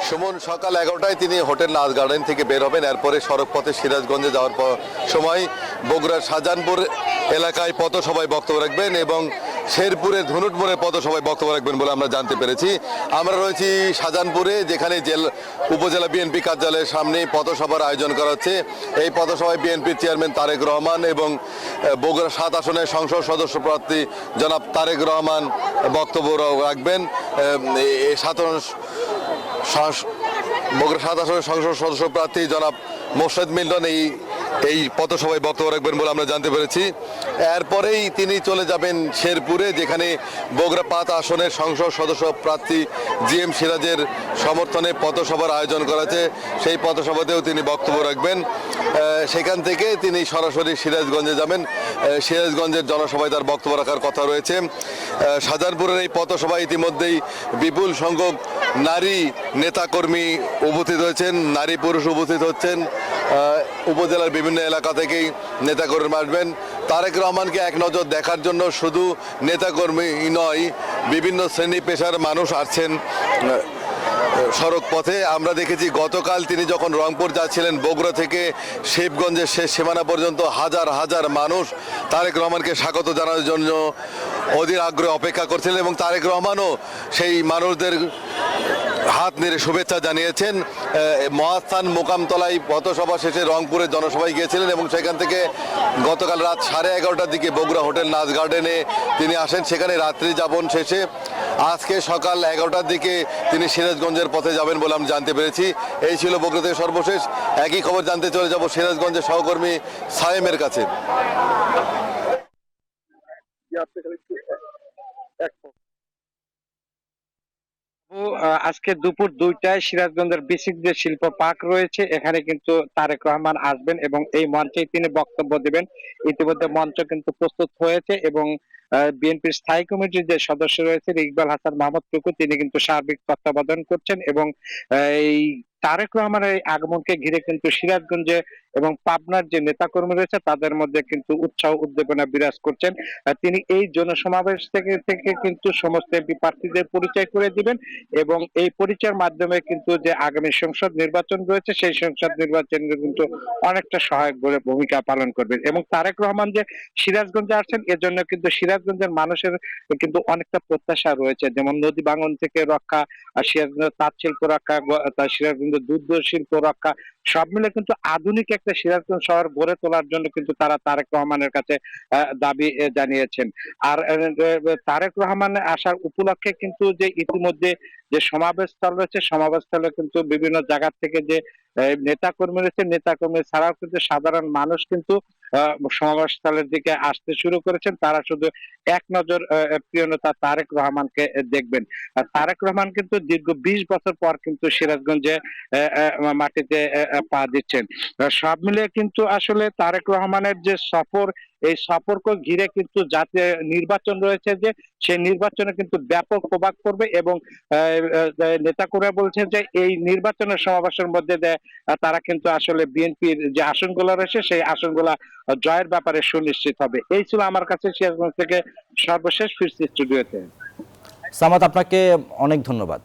সুমন সকাল 11টায় তিনি হোটেল নাজ গার্ডেন থেকে বের হবেন। এরপরে সড়ক পথে সিরাজগঞ্জে যাওয়ার সময় বগুড়ার শাহজাহানপুর এলাকায় পথসভায় বক্তব্য রাখবেন এবং শেরপুরের ধুনুট মোড়ে পথসভায় বক্তব্য রাখবেন বলে আমরা জানতে পেরেছি। আমরা রয়েছি শাহজাহানপুরে, যেখানে উপজেলা বিএনপি কার্যালয়ের সামনে পথসভার আয়োজন করা হচ্ছে। এই পথসভায় বিএনপির চেয়ারম্যান তারেক রহমান এবং বগুড়া 7 আসনের সংসদ সদস্য প্রার্থী জনাব তারেক রহমান বক্তব্য রাখবেন। বগুড়া 7 আসনের সংসদ সদস্য প্রার্থী জনাব মোর্শেদ মিল্টন এই পথসভায় বক্তব্য রাখবেন বলে আমরা জানতে পেরেছি। এরপরেই তিনি চলে যাবেন শেরপুরে, যেখানে বগুড়া 5 আসনের সংসদ সদস্য প্রার্থী জিএম সিরাজের সমর্থনে পথসভার আয়োজন করা হয়েছে। সেই পথসভাতেও তিনি বক্তব্য রাখবেন। সেখান থেকে তিনি সরাসরি সিরাজগঞ্জে যাবেন। সিরাজগঞ্জের জনসভায় তার বক্তব্য রাখার কথা রয়েছে। শাহজাহানপুরের এই পথসভায় ইতিমধ্যেই বিপুল সংখ্যক নারী নেতাকর্মী উপস্থিত হয়েছেন, নারী পুরুষ উপস্থিত হচ্ছেন। উপজেলার বিভিন্ন এলাকা থেকেই নেতাকর্মী আসবেন। তারেক রহমানকে এক নজর দেখার জন্য শুধু নেতাকর্মী নয়, বিভিন্ন শ্রেণী পেশার মানুষ আসছেন সড়ক পথে। আমরা দেখেছি গতকাল তিনি যখন রংপুর যাচ্ছিলেন, বগুড়া থেকে শিবগঞ্জের শেষ সীমানা পর্যন্ত হাজার হাজার মানুষ তারেক রহমানকে স্বাগত জানানোর জন্য অধীর আগ্রহে অপেক্ষা করছিলেন এবং তারেক রহমানও সেই মানুষদের হাত নেড়ে শুভেচ্ছা জানিয়েছেন। মহাস্থান মোকামতলায় পথসভা শেষে রংপুরের জনসভায় গিয়েছিলেন এবং সেখান থেকে গতকাল রাত 11:30টার দিকে বগুড়া হোটেল নাজ গার্ডেনে তিনি আসেন। সেখানে রাত্রি যাপন শেষে আজকে সকাল 11টার দিকে তিনি সিরাজগঞ্জের পথে যাবেন বলে আমি জানতে পেরেছি। এই ছিল বগুড়া থেকে সর্বশেষ। একই খবর জানতে চলে যাব সিরাজগঞ্জের সহকর্মী সায়েমের কাছে। আজকে দুপুর 2টায় সিরাজগঞ্জের বেসিক যে শিল্প পার্ক রয়েছে, এখানে কিন্তু তারেক রহমান আসবেন এবং এই মঞ্চে তিনি বক্তব্য দিবেন। ইতিমধ্যে মঞ্চ কিন্তু প্রস্তুত হয়েছে এবং বিএনপির স্থায়ী কমিটির যে সদস্য রয়েছে ইকবাল হাসান মাহমুদ টুকু, তিনি কিন্তু সার্বিক তত্ত্বাবধান করছেন এবং এই তারেক রহমানের এই আগমনকে ঘিরে কিন্তু সিরাজগঞ্জে এবং পাবনার যে নেতাকর্মী রয়েছে তাদের মধ্যে কিন্তু উৎসাহ উদ্দীপনা বিরাজ করছেন। তিনি এই জনসমাবেশ থেকে কিন্তু সমস্ত এমপি প্রার্থীদের পরিচয় করে দিবেন এবং এই পরিচয়ের মাধ্যমে কিন্তু যে আগামী সংসদ নির্বাচন রয়েছে সেই সংসদ নির্বাচনে কিন্তু অনেকটা সহায়ক বলে ভূমিকা পালন করবেন। এবং তারেক রহমান যে সিরাজগঞ্জে আসছেন, এজন্য কিন্তু সিরাজগঞ্জের মানুষের কিন্তু অনেকটা প্রত্যাশা রয়েছে, যেমন নদী ভাঙন থেকে রক্ষা, সিরাজগঞ্জের তাঁত শিল্প রক্ষা, সিরাজগঞ্জের দুগ্ধ শিল্প রক্ষা, সব মিলে কিন্তু আধুনিক একটা সিরাজগঞ্জ শহর গড়ে তোলার জন্য কিন্তু তারা তারেক রহমানের কাছে দাবি জানিয়েছেন। আর তারেক রহমান আসার উপলক্ষে কিন্তু যে ইতিমধ্যে যে সমাবেশ স্থল রয়েছে, সমাবেশ স্থলে কিন্তু বিভিন্ন জায়গা থেকে যে নেতা কর্মী রয়েছে, নেতা কর্মী ছাড়াও কিন্তু সাধারণ মানুষ কিন্তু সমাবেশ স্থলের দিকে আসতে শুরু করেছেন। তারা শুধু এক নজর প্রিয় নেতা তারেক রহমানকে দেখবেন। তারেক রহমান কিন্তু দীর্ঘ 20 বছর পর কিন্তু সিরাজগঞ্জে মাটিতে পা দিচ্ছেন। সব মিলিয়ে কিন্তু আসলে তারেক রহমানের যে সফর, এই সফরকে ঘিরে কিন্তু জাতীয় নির্বাচন রয়েছে, যে সেই নির্বাচনে কিন্তু ব্যাপক প্রভাব পড়বে এবং নেতাকর্মীরা বলছেন যে এই নির্বাচনের সমাবেশের মধ্যে তারা কিন্তু আসলে বিএনপির যে আসনগুলো রয়েছে সেই আসনগুলা জয়ের ব্যাপারে সুনিশ্চিত হবে। এই ছিল আমার কাছে সিরাজগঞ্জ থেকে সর্বশেষ। ফিরছি স্টুডিওতে। সামাদ, আপনাকে অনেক ধন্যবাদ।